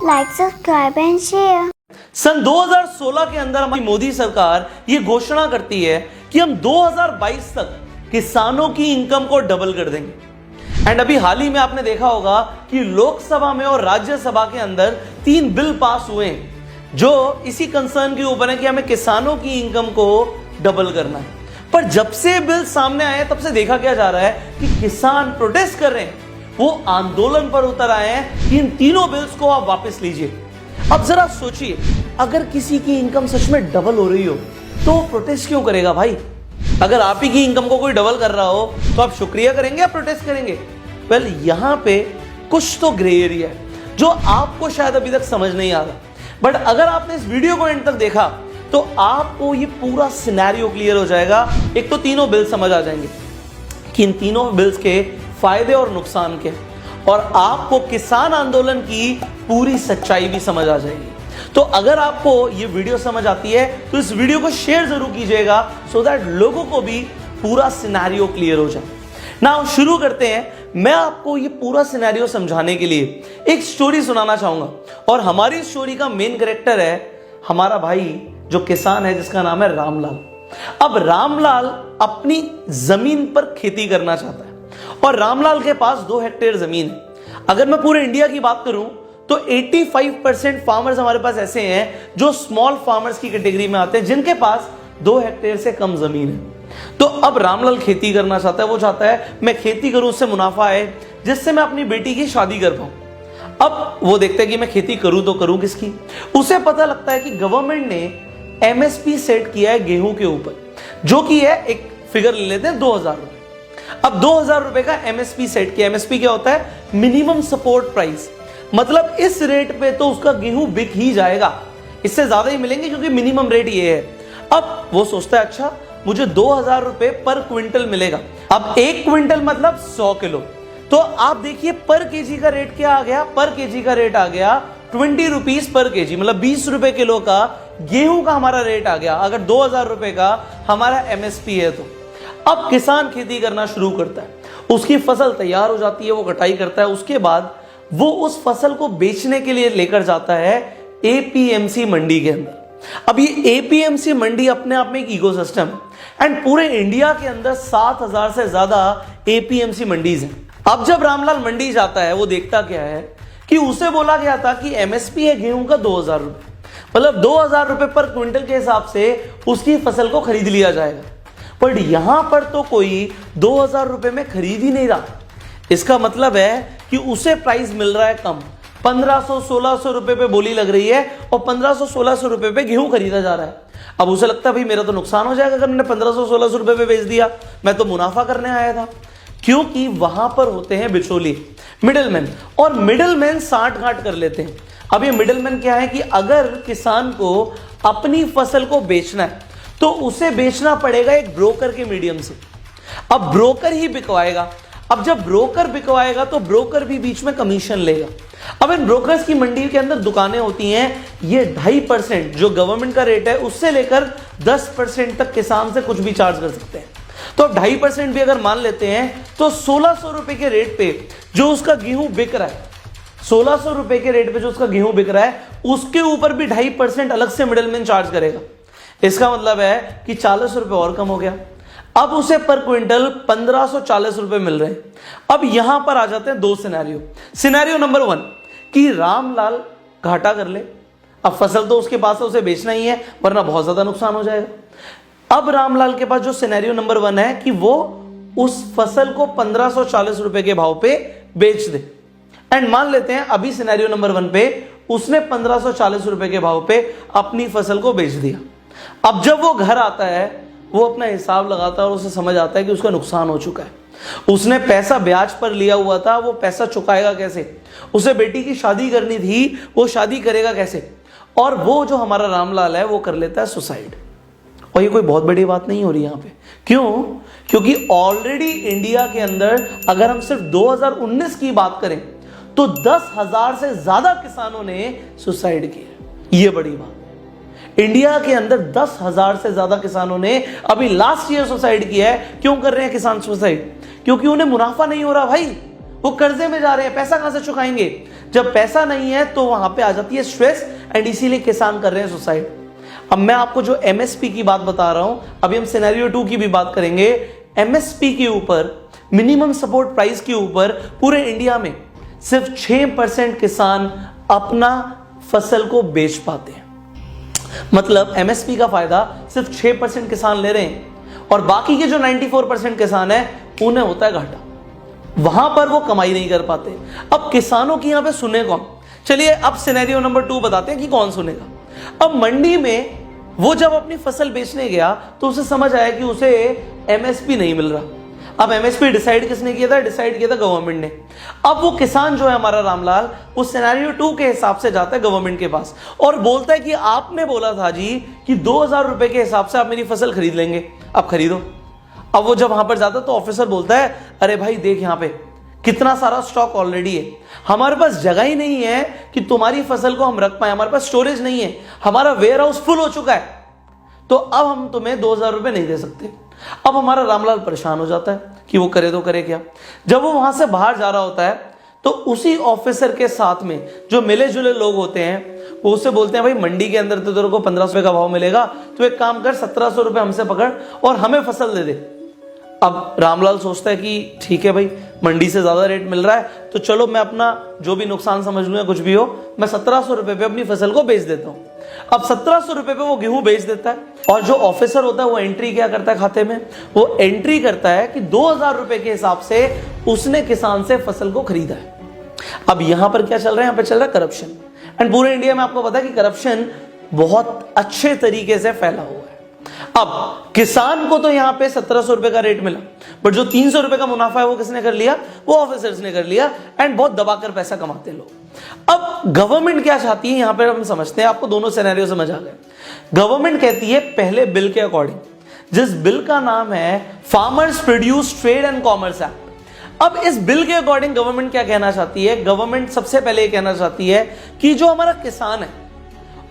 Like, subscribe and share. सन 2016 के अंदर हमारी मोदी सरकार ये घोषणा करती है कि हम 2022 तक किसानों की इनकम को डबल कर देंगे। एंड अभी हाल ही में आपने देखा होगा कि लोकसभा में और राज्यसभा के अंदर 3 बिल पास हुए हैं जो इसी कंसर्न के ऊपर है कि हमें किसानों की इनकम को डबल करना है। पर जब से बिल सामने आए तब से देखा क्या जा रहा है कि किसान प्रोटेस्ट कर रहे हैं, वो आंदोलन पर उतर आए हैं कि इन तीनों बिल्स को आप वापस लीजिए। अब जरा सोचिए, अगर किसी की इनकम सच में डबल हो रही हो तो वो प्रोटेस्ट क्यों करेगा भाई? अगर आप ही की इनकम को कोई डबल कर रहा हो तो आप शुक्रिया करेंगे या प्रोटेस्ट करेंगे? वेल, यहां पे कुछ तो ग्रे एरिया है जो आपको शायद अभी तक समझ नहीं आ रहा, बट अगर आपने इस वीडियो को एंड तक देखा तो आपको ये पूरा सिनेरियो क्लियर हो जाएगा। एक तो तीनों बिल समझ आ जाएंगे कि इन तीनों बिल्स के फायदे और नुकसान के, और आपको किसान आंदोलन की पूरी सच्चाई भी समझ आ जाएगी। तो अगर आपको ये वीडियो समझ आती है तो इस वीडियो को शेयर जरूर कीजिएगा सो दैट लोगों को भी पूरा सिनेरियो क्लियर हो जाए। नाउ शुरू करते हैं। मैं आपको ये पूरा सिनेरियो समझाने के लिए एक स्टोरी सुनाना चाहूंगा, और हमारी स्टोरी का मेन कैरेक्टर है हमारा भाई जो किसान है जिसका नाम है रामलाल। अब रामलाल अपनी जमीन पर खेती करना चाहता है और रामलाल के पास 2 हेक्टेयर जमीन है। अगर मैं पूरे इंडिया की बात करूं तो 85% फार्मर्स हमारे पास ऐसे हैं जो स्मॉल फार्मर्स की कैटेगरी में आते हैं, जिनके पास 2 हेक्टेयर से कम जमीन है। तो अब रामलाल खेती करना चाहता है। वो चाहता है मैं खेती करूं, उससे मुनाफा आए, जिससे मैं अपनी बेटी की शादी कर पाऊं। अब वो देखता है कि मैं खेती करूं तो करूं किसकी। उसे पता लगता है कि गवर्नमेंट ने एमएसपी सेट किया है गेहूं के ऊपर, जो कि है, एक फिगर ले लेते हैं, 2000 रुपए। अब 2000 रुपए का एमएसपी सेट किया। एमएसपी क्या होता है? Minimum support price. मतलब इस रेट पे तो उसका गेहूं बिक ही जाएगा, इससे ज्यादा ही मिलेंगे क्योंकि मिनिमम रेट ये है। अब वो सोचता है अच्छा मुझे 2000 रुपए पर क्विंटल मिलेगा। अब 1 क्विंटल मतलब 100 किलो। तो आप देखिए पर केजी का रेट क्या आ गया? पर केजी का रेट आ गया 20 रुपीज पर केजी, मतलब 20 रुपए किलो का गेहूं का हमारा रेट आ गया, अगर 2000 रुपए का हमारा एमएसपी है तो। अब किसान खेती करना शुरू करता है, उसकी फसल तैयार हो जाती है, वो कटाई करता है, उसके बाद वो उस फसल को बेचने के लिए लेकर जाता है एपीएमसी मंडी के अंदर। अब ये एपीएमसी मंडी अपने आप में एक इकोसिस्टम है एंड पूरे इंडिया के अंदर 7000 से ज्यादा एपीएमसी मंडीज हैं। अब जब रामलाल मंडी जाता है वो देखता क्या है कि उसे बोला गया था कि एमएसपी है गेहूं का 2000 रुपए, मतलब 2000 रुपए पर क्विंटल के हिसाब से उसकी फसल को खरीद लिया जाएगा। पर यहां पर तो कोई 2000 रुपए में खरीद ही नहीं रहा। इसका मतलब है कि उसे प्राइस मिल रहा है कम, 1500-1600 रुपए पे बोली लग रही है और 1500-1600 रुपए पे गेहूं खरीदा जा रहा है। अब उसे लगता है भाई मेरा तो नुकसान हो जाएगा अगर मैंने 1500-1600 रुपए पे बेच दिया, मैं तो मुनाफा करने आया था। क्योंकि वहां पर होते हैं बिचौली, मिडिलमैन, और मिडिलमैन साठ गांठ कर लेते हैं। अब ये मिडिलमैन क्या है कि अगर किसान को अपनी फसल को बेचना है तो उसे बेचना पड़ेगा एक ब्रोकर के मीडियम से। अब ब्रोकर ही बिकवाएगा। अब जब ब्रोकर बिकवाएगा तो ब्रोकर भी बीच में कमीशन लेगा। अब इन ब्रोकर्स की मंडी के अंदर दुकानें होती हैं, ये 2.5% जो गवर्नमेंट का रेट है उससे लेकर 10% तक किसान से कुछ भी चार्ज कर सकते हैं। तो 2.5% भी अगर मान लेते हैं तो 1600 रुपए के रेट पे जो उसका गेहूं बिक रहा है, 1600 रुपए के रेट पे जो उसका गेहूं बिक रहा है, उसके ऊपर भी 2.5% अलग से मिडिलमैन चार्ज करेगा। इसका मतलब है कि 40 रुपए और कम हो गया। अब उसे पर क्विंटल 1540 रुपए मिल रहे हैं। अब यहां पर आ जाते हैं 2 सिनेरियो। सिनेरियो नंबर 1 कि रामलाल घाटा कर ले। अब फसल तो उसके पास है, उसे बेचना ही है वरना बहुत ज्यादा नुकसान हो जाएगा। अब रामलाल के पास जो सिनेरियो नंबर 1 है कि वो उस फसल को 1540 रुपए के भाव पे बेच दे। एंड मान लेते हैं अभी सिनेरियो नंबर 1 पे उसने 1540 रुपए के भाव पे अपनी फसल को बेच दिया। अब जब वो घर आता है वो अपना हिसाब लगाता है और उसे समझ आता है कि उसका नुकसान हो चुका है। उसने पैसा ब्याज पर लिया हुआ था, वो पैसा चुकाएगा कैसे? उसे बेटी की शादी करनी थी, वो शादी करेगा कैसे? और वो जो हमारा रामलाल है वो कर लेता है सुसाइड। और ये कोई बहुत बड़ी बात नहीं हो रही यहाँ पे। क्यों? क्योंकि ऑलरेडी इंडिया के अंदर अगर हम सिर्फ 2019 की बात करें तो 10,000 से ज्यादा किसानों ने सुसाइड किया। ये बड़ी बात। इंडिया के अंदर 10,000 से ज्यादा किसानों ने अभी लास्ट ईयर सुसाइड किया है। क्यों कर रहे हैं किसान सुसाइड? क्योंकि उन्हें मुनाफा नहीं हो रहा भाई, वो कर्जे में जा रहे हैं, पैसा कहां से चुकाएंगे? जब पैसा नहीं है तो वहां पे आ जाती है स्ट्रेस, एंड इसीलिए किसान कर रहे हैं सुसाइड। अब मैं आपको जो एमएसपी की बात बता रहा हूं, अभी हम सिनेरियो 2 की भी बात करेंगे। एमएसपी के ऊपर, मिनिमम सपोर्ट प्राइस के ऊपर पूरे इंडिया में सिर्फ 6% किसान अपना फसल को बेच पाते हैं। मतलब एमएसपी का फायदा सिर्फ 6% किसान ले रहे हैं, और बाकी के जो 94% किसान है उन्हें होता है घाटा, वहां पर वो कमाई नहीं कर पाते। अब किसानों की यहां पे सुने कौन? चलिए अब सिनेरियो नंबर 2 बताते हैं कि कौन सुनेगा। अब मंडी में वो जब अपनी फसल बेचने गया तो उसे समझ आया कि उसे एमएसपी नहीं मिल रहा। अब एमएसपी डिसाइड किसने किया था? डिसाइड किया था गवर्नमेंट ने। अब वो किसान जो है हमारा रामलाल, उस सिनेरियो 2 के हिसाब से जाता है गवर्नमेंट के पास और बोलता है कि आपने बोला था जी कि 2000 रुपए के हिसाब से आप मेरी फसल खरीद लेंगे, आप खरीदो। अब वो जब वहां पर जाता तो ऑफिसर बोलता है, अरे भाई देख यहां पे कितना सारा स्टॉक ऑलरेडी है, हमारे पास जगह ही नहीं है कि तुम्हारी फसल को हम रख पाए, हमारे पास स्टोरेज नहीं है, हमारा वेयर हाउस फुल हो चुका है, तो अब हम तुम्हें 2000 रुपए नहीं दे सकते। अब हमारा रामलाल परेशान हो जाता है कि वो करे तो करे क्या। जब वो वहां से बाहर जा रहा होता है तो उसी ऑफिसर के साथ में जो मिले जुले लोग होते हैं वो उससे बोलते हैं, भाई मंडी के अंदर तो तेरे को 1500 रुपए का भाव मिलेगा, तो एक काम कर 1700 रुपए हमसे पकड़ और हमें फसल दे दे। अब रामलाल सोचता है कि ठीक है भाई, मंडी से ज्यादा रेट मिल रहा है तो चलो मैं अपना जो भी नुकसान समझ लूँ, कुछ भी हो, मैं 1700 रुपए पे अपनी फसल को बेच देता हूँ। अब 1700 रुपए पे वो गेहूं बेच देता है, और जो ऑफिसर होता है वो एंट्री क्या करता है खाते में? वो एंट्री करता है कि 2000 रुपए के हिसाब से उसने किसान से फसल को खरीदा है। अब यहां पर क्या चल रहा है? यहां पर चल रहा है करप्शन। एंड पूरे इंडिया में आपको पता है कि करप्शन बहुत अच्छे तरीके से फैला हुआ है। अब किसान को तो यहां पे 1700 रुपए का रेट मिला, बट जो 300 रुपए का मुनाफा है वो किसने कर लिया? वो ऑफिसर्स ने कर लिया, एंड बहुत दबाकर पैसा कमाते लोग। अब गवर्नमेंट क्या चाहती है यहां पर हम समझते हैं, आपको दोनों सिनेरियो समझ आ गए। गवर्नमेंट कहती है पहले बिल के अकॉर्डिंग, जिस बिल का नाम है farmers produce trade and commerce act. अब इस बिल के अकॉर्डिंग गवर्नमेंट क्या कहना चाहती है? गवर्नमेंट सबसे पहले ये कहना चाहती है कि जो हमारा किसान है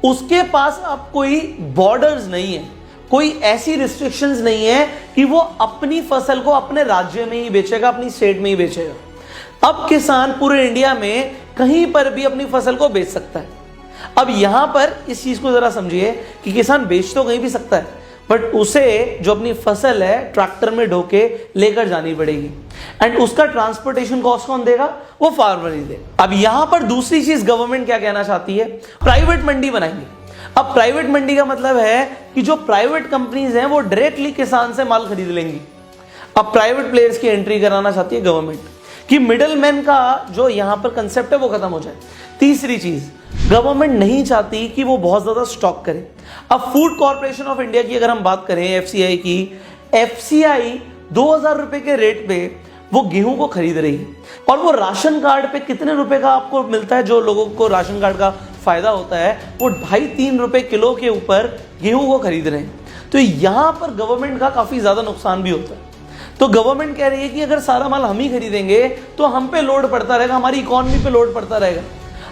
उसके पास अब कोई बॉर्डर्स नहीं है, कोई ऐसी रिस्ट्रिक्शंस नहीं है कि वो अपनी फसल को अपने राज्य में ही बेचेगा, अपनी स्टेट में ही बेचेगा। अब किसान पूरे इंडिया में कहीं पर भी अपनी फसल को बेच सकता है। अब यहां पर इस चीज को जरा समझिए कि किसान बेच तो कहीं भी सकता है, बट उसे जो अपनी फसल है ट्रैक्टर में ढोके लेकर जानी पड़ेगी, एंड उसका ट्रांसपोर्टेशन कॉस्ट कौन देगा? वो फार्मर ही देगा। अब यहां पर दूसरी चीज गवर्नमेंट क्या कहना चाहती है? प्राइवेट मंडी बनाएंगे। अब प्राइवेट मंडी का मतलब है कि जो प्राइवेट कंपनीज हैं वो डायरेक्टली किसान से माल खरीद लेंगी। अब प्राइवेट प्लेयर्स की एंट्री कराना चाहती है गवर्नमेंट कि मिडलमैन का जो यहां पर कंसेप्ट है वो खत्म हो जाए। तीसरी चीज, गवर्नमेंट नहीं चाहती कि वो बहुत ज्यादा स्टॉक करे। अब फूड कॉर्पोरेशन ऑफ इंडिया की अगर हम बात करें, एफसीआई की, एफसीआई 2000 रुपए के रेट पे वो गेहूं को खरीद रही है, और वो राशन कार्ड पे कितने रुपए का आपको मिलता है? जो लोगों को राशन कार्ड का फायदा होता है वो 2.5-3 रुपए किलो के ऊपर गेहूं को खरीद रहे हैं। तो यहां पर गवर्नमेंट का काफी ज्यादा नुकसान भी होता है। तो गवर्नमेंट कह रही है कि अगर सारा माल हम ही खरीदेंगे तो हम पे लोड पड़ता रहेगा, हमारी इकोनॉमी पे लोड पड़ता रहेगा।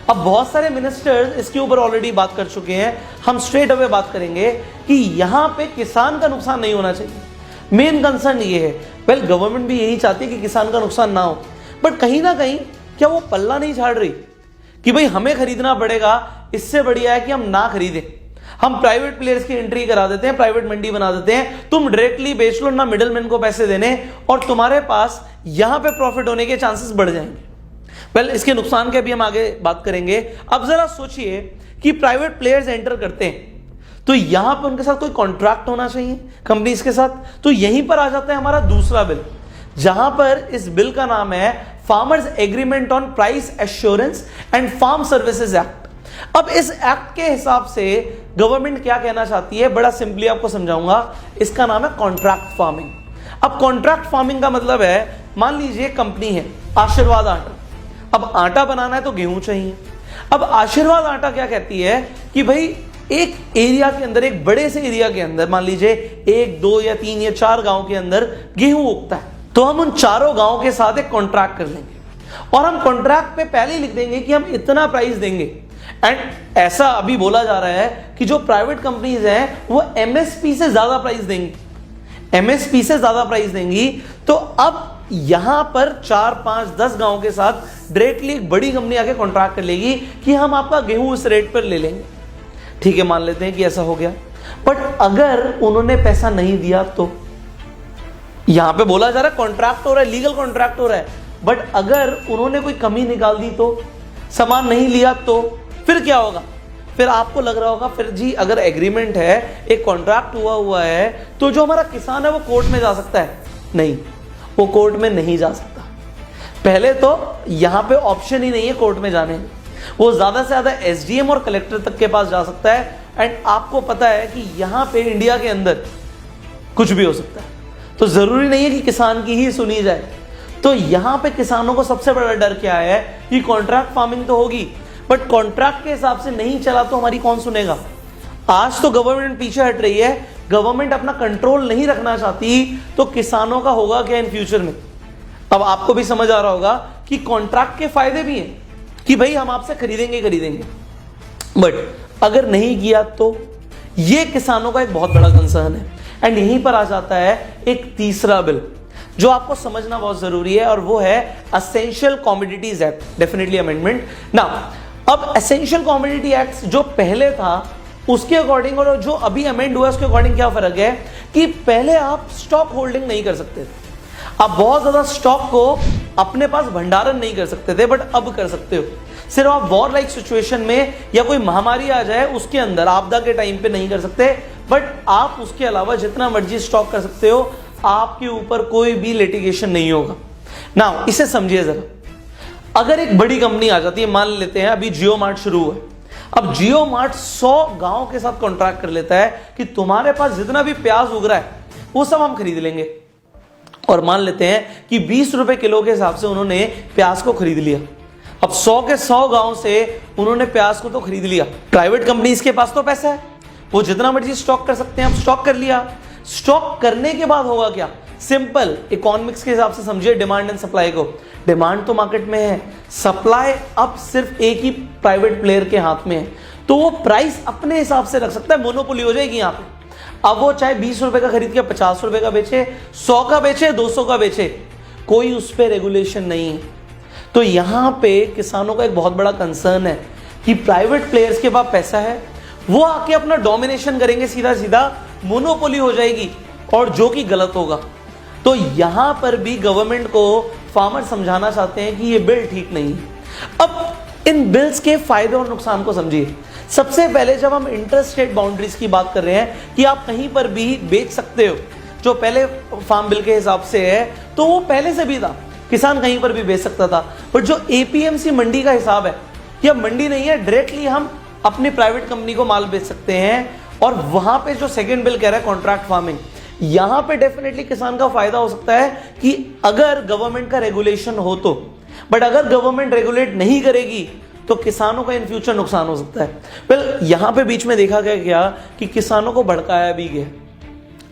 अब बहुत सारे मिनिस्टर्स इसके ऊपर ऑलरेडी बात कर चुके हैं, हम स्ट्रेट अवे बात करेंगे कि यहां पे किसान का नुकसान नहीं होना चाहिए। मेन कंसर्न ये है, वेल गवर्नमेंट भी यही चाहती है कि किसान का नुकसान ना हो, बट कहीं ना कहीं क्या वो पल्ला नहीं झाड़ रही कि भाई हमें खरीदना पड़ेगा, इससे बढ़िया है कि हम ना खरीदें, हम प्राइवेट प्लेयर्स की एंट्री करा देते हैं, प्राइवेट मंडी बना देते हैं, तुम डायरेक्टली बेच लो, ना मिडलमैन को पैसे देने, और तुम्हारे पास यहां पे प्रॉफिट होने के चांसेस बढ़ जाएंगे। वेल इसके नुकसान के भी हम आगे बात करेंगे। अब जरा सोचिए कि प्राइवेट प्लेयर्स एंटर करते हैं तो यहां पे उनके साथ कोई कॉन्ट्रैक्ट होना चाहिए कंपनीज के साथ। तो यहीं पर आ जाता है हमारा दूसरा बिल, जहां पर इस बिल का नाम है farmers agreement on price assurance and farm services act. अब इस एक्ट के हिसाब से गवर्नमेंट क्या कहना चाहती है, बड़ा सिंपली आपको समझाऊंगा, इसका नाम है कॉन्ट्रैक्ट फार्मिंग। अब कॉन्ट्रैक्ट फार्मिंग का मतलब है, मान लीजिए कंपनी है आशीर्वाद आटा, अब आटा बनाना है तो गेहूं चाहिए। अब आशीर्वाद आटा क्या कहती है कि भाई एक एरिया के अंदर, एक बड़े से एरिया के अंदर, मान लीजिए 1, 2 या 3 या 4 गांव के अंदर गेहूं उगता है, तो हम उन चारों गांव के साथ एक कॉन्ट्रैक्ट कर लेंगे और हम कॉन्ट्रैक्ट पे पहले ही लिख देंगे कि हम इतना प्राइस देंगे। एंड ऐसा अभी बोला जा रहा है कि जो प्राइवेट कंपनीज हैं वो एमएसपी से ज्यादा प्राइस देंगी, एमएसपी से ज्यादा प्राइस देंगी। तो अब यहां पर 4, 5, 10 गांव के साथ डायरेक्टली एक बड़ी कंपनी आके कॉन्ट्रैक्ट कर लेगी कि हम आपका गेहूं इस रेट पर ले लेंगे। ठीक है, मान लेते हैं कि ऐसा हो गया, बट अगर उन्होंने पैसा नहीं दिया तो यहां पे बोला जा रहा है कॉन्ट्रैक्ट हो रहा है, लीगल कॉन्ट्रैक्ट हो रहा है, बट अगर उन्होंने कोई कमी निकाल दी तो, सामान नहीं लिया तो फिर क्या होगा? फिर आपको लग रहा होगा फिर जी अगर एग्रीमेंट है, एक कॉन्ट्रैक्ट हुआ है, तो जो हमारा किसान है वो कोर्ट में जा सकता है? नहीं, वो कोर्ट में नहीं जा सकता। पहले तो यहां पे ऑप्शन ही नहीं है कोर्ट में जाने, वो ज्यादा से ज्यादा एसडीएम और कलेक्टर तक के पास जा सकता है। एंड आपको पता है कि यहां पे इंडिया के अंदर कुछ भी हो सकता है, तो जरूरी नहीं है कि किसान की ही सुनी जाए। तो यहां पे किसानों को सबसे बड़ा डर क्या है कि कॉन्ट्रैक्ट फार्मिंग तो होगी, बट कॉन्ट्रैक्ट के हिसाब से नहीं चला तो हमारी कौन सुनेगा? आज तो गवर्नमेंट पीछे हट रही है, गवर्नमेंट अपना कंट्रोल नहीं रखना चाहती, तो किसानों का होगा क्या इन फ्यूचर में? अब आपको भी समझ आ रहा होगा कि कॉन्ट्रैक्ट के फायदे भी हैं कि भाई हम आपसे खरीदेंगे, बट अगर नहीं किया तो ये किसानों का एक बहुत बड़ा कंसर्न है। एंड यहीं पर आ जाता है एक तीसरा बिल जो आपको समझना बहुत जरूरी है, और वो है essential commodities act, definitely amendment ना। अब एसेंशियल कमोडिटी एक्ट जो पहले था उसके अकॉर्डिंग और जो अभी अमेंड हुआ उसके अकॉर्डिंग क्या फर्क है कि पहले आप स्टॉक होल्डिंग नहीं कर सकते थे, आप बहुत ज्यादा स्टॉक को अपने पास भंडारण नहीं कर सकते थे, बट अब कर सकते हो। सिर्फ आप वॉर लाइक सिचुएशन में या कोई महामारी आ जाए उसके अंदर, आपदा के टाइम पे नहीं कर सकते, बट आप उसके अलावा जितना मर्जी स्टॉक कर सकते हो, आपके ऊपर कोई भी लिटिगेशन नहीं होगा ना। इसे समझिए जरा, अगर एक बड़ी कंपनी आ जाती है, मान लेते हैं अभी जियो मार्ट शुरू हुआ है, अब जियो मार्ट 100 गांव के साथ कॉन्ट्रैक्ट कर लेता है कि तुम्हारे पास जितना भी प्याज उग रहा है वो सब हम खरीद लेंगे, और मान लेते हैं कि 20 रुपए किलो के हिसाब से उन्होंने प्याज को खरीद लिया। अब 100 के 100 गांव से उन्होंने प्याज को तो खरीद लिया, प्राइवेट कंपनीज के पास तो पैसा है, वो जितना मर्जी स्टॉक कर सकते हैं, अब स्टॉक कर लिया। स्टॉक करने के बाद होगा क्या? सिंपल इकोनॉमिक्स के हिसाब से समझिए डिमांड एंड सप्लाई को। डिमांड तो मार्केट में है, सप्लाई अब सिर्फ एक ही प्राइवेट प्लेयर के हाथ में है, तो वो प्राइस अपने हिसाब से रख सकता है, मोनोपोली हो जाएगी यहां पे। अब वो चाहे 20 रुपए का खरीद के 50 रुपए का बेचे, 100 का बेचे, 200 का बेचे, कोई उस पर रेगुलेशन नहीं है। तो यहां पे किसानों का एक बहुत बड़ा कंसर्न है कि प्राइवेट प्लेयर्स के पास पैसा है, वो आके अपना डोमिनेशन करेंगे, सीधा सीधा मोनोपोली हो जाएगी, और जो कि गलत होगा। तो यहां पर भी गवर्नमेंट को फार्मर समझाना चाहते हैं कि ये बिल ठीक नहीं है। अब इन बिल्स के फायदे और नुकसान को समझिए। सबसे पहले जब हम इंटरस्टेट बाउंड्रीज की बात कर रहे हैं कि आप कहीं पर भी बेच सकते हो, जो पहले फार्म बिल के हिसाब से है तो वो पहले से भी था, किसान कहीं पर भी बेच सकता था, बट जो एपीएमसी मंडी का हिसाब है, यह मंडी नहीं है, डायरेक्टली हम अपनी प्राइवेट कंपनी को माल बेच सकते हैं। और वहां पे जो सेकंड बिल कह रहा है कॉन्ट्रैक्ट फार्मिंग, यहां पे डेफिनेटली किसान का फायदा हो सकता है कि अगर गवर्नमेंट का रेगुलेशन हो तो, बट अगर गवर्नमेंट रेगुलेट नहीं करेगी तो किसानों का इन फ्यूचर नुकसान हो सकता है। वेल, यहां पे बीच में देखा गया क्या कि किसानों को भड़काया भी गया,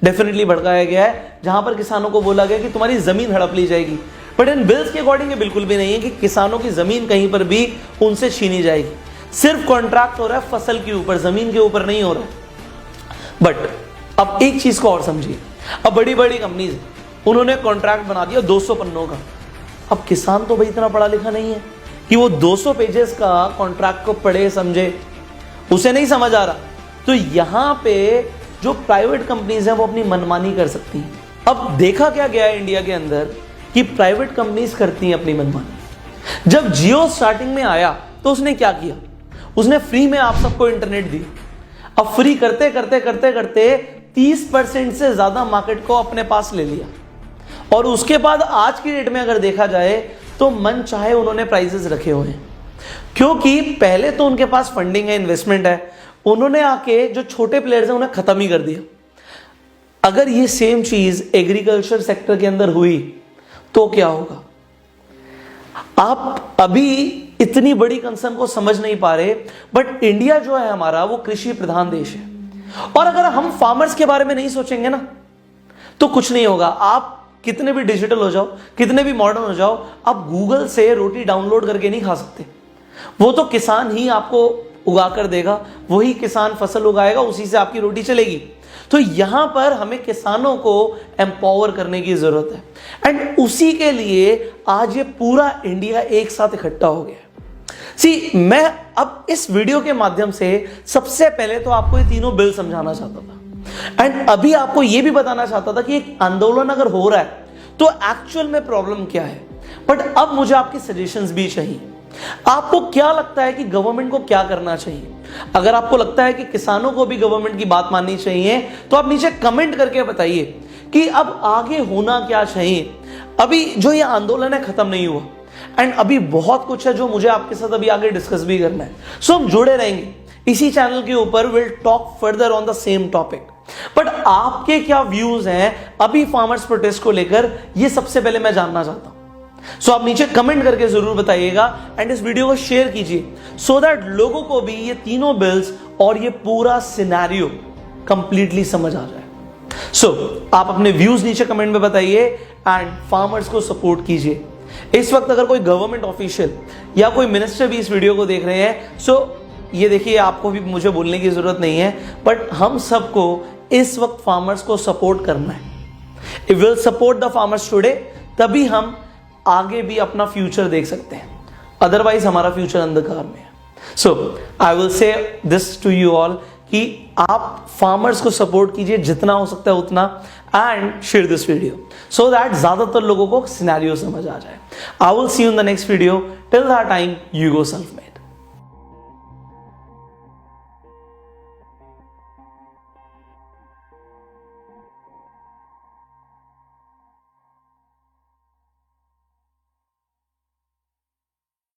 डेफिनेटली भड़काया गया है, जहां पर किसानों को बोला गया कि तुम्हारी जमीन हड़प ली जाएगी, बट इन बिल्स के अकॉर्डिंग ये बिल्कुल भी नहीं है कि किसानों की जमीन कहीं पर भी उनसे छीनी जाएगी। सिर्फ कॉन्ट्रैक्ट हो रहा है फसल के ऊपर, जमीन के ऊपर नहीं हो रहा है। बट अब एक चीज को और समझिए, अब बड़ी बड़ी कंपनीज उन्होंने कॉन्ट्रैक्ट बना दिया 200 पन्नों का। अब किसान तो भाई इतना पढ़ा लिखा नहीं है कि वो 200 पेजेस का कॉन्ट्रैक्ट को पढ़े समझे, उसे नहीं समझ आ रहा। तो यहां पे जो प्राइवेट कंपनीज है वो अपनी मनमानी कर सकती हैं। अब देखा क्या गया है इंडिया के अंदर कि प्राइवेट कंपनीज करती हैं अपनी मनमानी। जब जियो स्टार्टिंग में आया तो उसने क्या किया, उसने फ्री में आप सबको इंटरनेट दिया। अब फ्री करते करते करते करते 30% से ज्यादा मार्केट को अपने पास ले लिया, और उसके बाद आज की डेट में अगर देखा जाए तो मन चाहे उन्होंने प्राइसेस रखे हुए हैं, क्योंकि पहले तो उनके पास फंडिंग है, इन्वेस्टमेंट है, उन्होंने आके जो छोटे प्लेयर्स हैं उन्हें खत्म ही कर दिया। अगर ये सेम चीज एग्रीकल्चर सेक्टर के अंदर हुई तो क्या होगा? आप अभी इतनी बड़ी कंसर्न को समझ नहीं पा रहे, बट इंडिया जो है हमारा वो कृषि प्रधान देश है, और अगर हम फार्मर्स के बारे में नहीं सोचेंगे ना तो कुछ नहीं होगा। आप कितने भी डिजिटल हो जाओ, कितने भी मॉडर्न हो जाओ, आप गूगल से रोटी डाउनलोड करके नहीं खा सकते। वो तो किसान ही आपको उगा कर देगा, वही किसान फसल उगाएगा, उसी से आपकी रोटी चलेगी। तो यहां पर हमें किसानों को एम्पावर करने की जरूरत है एंड उसी के लिए आज ये पूरा इंडिया एक साथ इकट्ठा हो गया। मैं अब इस वीडियो के माध्यम से सबसे पहले तो आपको ये तीनों बिल समझाना चाहता था एंड अभी आपको ये भी बताना चाहता था कि एक आंदोलन अगर हो रहा है तो एक्चुअल में प्रॉब्लम क्या है। बट अब मुझे आपकी सजेशंस भी चाहिए। आपको क्या लगता है कि गवर्नमेंट को क्या करना चाहिए? अगर आपको लगता है कि किसानों को भी गवर्नमेंट की बात माननी चाहिए तो आप नीचे कमेंट करके बताइए कि अब आगे होना क्या चाहिए। अभी जो ये आंदोलन है खत्म नहीं हुआ एंड अभी बहुत कुछ है जो मुझे आपके साथ अभी आगे डिस्कस भी करना है। सो हम जुड़े रहेंगे इसी चैनल के ऊपर, will talk further on the same topic. But आपके क्या व्यूज हैं अभी फार्मर्स प्रोटेस्ट को लेकर, ये सबसे पहले मैं जानना चाहता हूं। सो आप नीचे कमेंट करके जरूर बताइएगा एंड इस वीडियो को शेयर कीजिए सो दैट लोगों को भी ये तीनों बिल्स और ये पूरा सिनेरियो कंप्लीटली समझ आ जाए। आप अपने व्यूज नीचे कमेंट में बताइए एंड फार्मर्स को सपोर्ट कीजिए। इस वक्त अगर कोई गवर्नमेंट ऑफिशियल या कोई मिनिस्टर भी इस वीडियो को देख रहे हैं, ये देखिए आपको भी मुझे बोलने की जरूरत नहीं है, बट हम सबको इस वक्त फार्मर्स को सपोर्ट करना है। If will support the farmers today, तभी हम आगे भी अपना फ्यूचर देख सकते हैं, अदरवाइज हमारा फ्यूचर अंधकार में है। I will say this to you all कि आप फार्मर्स को सपोर्ट कीजिए जितना हो सकता है उतना and share this video so that ज्यादातर लोगों को सिनेरियो समझ आ जाए। I will see you in the next video. Till that time, you go self made.